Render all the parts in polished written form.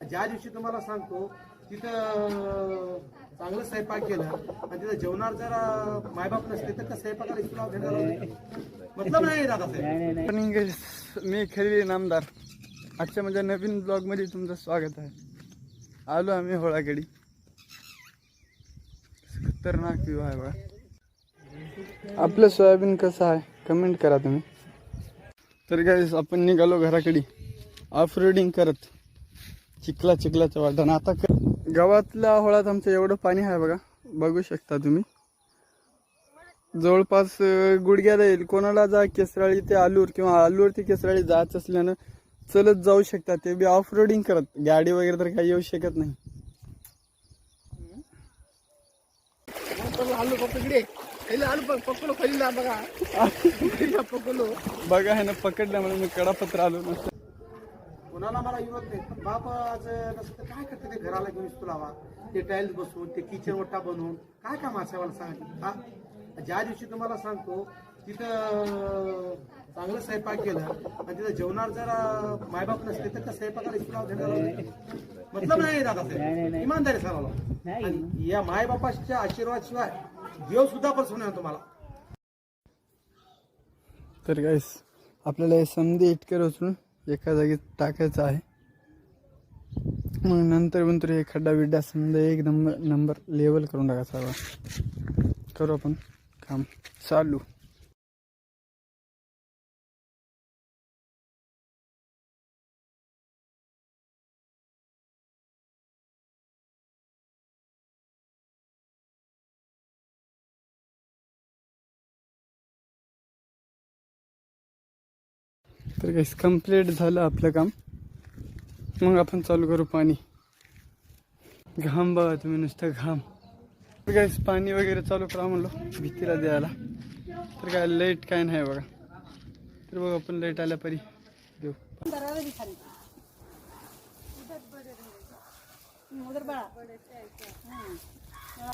ज्या दिवशी तुम्हाला सांगतो तिथं चांगलं स्वयंपाक केलं आणि तिथं जेवणार जरा मायबाप नसते तर त्या स्वयंपाकाला इस्लाम घेणार मतलब नाही दादा साहेब. मी खरी नामदार. आजच्या माझ्या नवीन ब्लॉग मध्ये तुमचं स्वागत आहे. आलो आम्ही होळागडी. खतरनाक व्ह्यू आहे बघा. आपलं सोयाबीन कसं आहे कमेंट करा तुम्ही. तर गाईस आपण निघालो घराकडे ऑफ रोडिंग करत चिखलाच्या वाटानं. आता गावातल्या होळात आमचं एवढं पाणी आहे बघा, बघू शकता तुम्ही. जवळपास गुडघ्याला येईल. कोणाला जा केसराळी ते आलूर किंवा आलूर ते केसराळी जायचं असल्यानं चलत जाऊ शकता, ते बी ऑफ रोडिंग करत. गाडी वगैरे तर काही येऊ शकत नाही. बघा आहे ना, पकडलं म्हणून मी कडापत्र आलो नसतं. कोणाला मला विरोध नाही, पण बाप आज नसतं काय करते ते घराला घेऊन तुलावा ते टाईल्स बसवून ते किचन ओटा बनवून काय काम असेल मला सांगा. ज्या दिवशी तुम्हाला सांगतो तिथं चांगलं स्वयंपाक केलं आणि तिथं जेवणार जरा मायबाप नसते तर त्या स्वयंपाकाला इस्लाम घेणार मतलब नाही दादा साहेब. इमानदारी सांगावं. आणि या मायबापाच्या आशीर्वाद शिवाय देव सुद्धा पण नाही तुम्हाला. तर गाईस आपल्याला हे समधी इटकर उचलून एका जागी टाकायचं आहे. मग नंतर हे खड्डा बिड्डा समजा एक नंबर लेवल करून टाकायचा. करू आपण काम चालू. तर काहीच कंप्लीट झालं आपलं काम. मग आपण चालू करू पाणी. घाम बघा तुम्ही, नुसतं घाम. तर काहीच पाणी वगैरे चालू करा म्हणलो भीतीला द्यायला. तर काय लाईट काय नाही बघा. तर बघा आपण लाईट आल्या परी देऊ.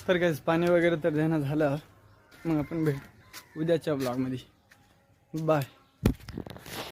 तर काहीच पाणी वगैरे तर देणं झालं. मग आपण भेट उद्याच्या ब्लॉगमध्ये. बाय.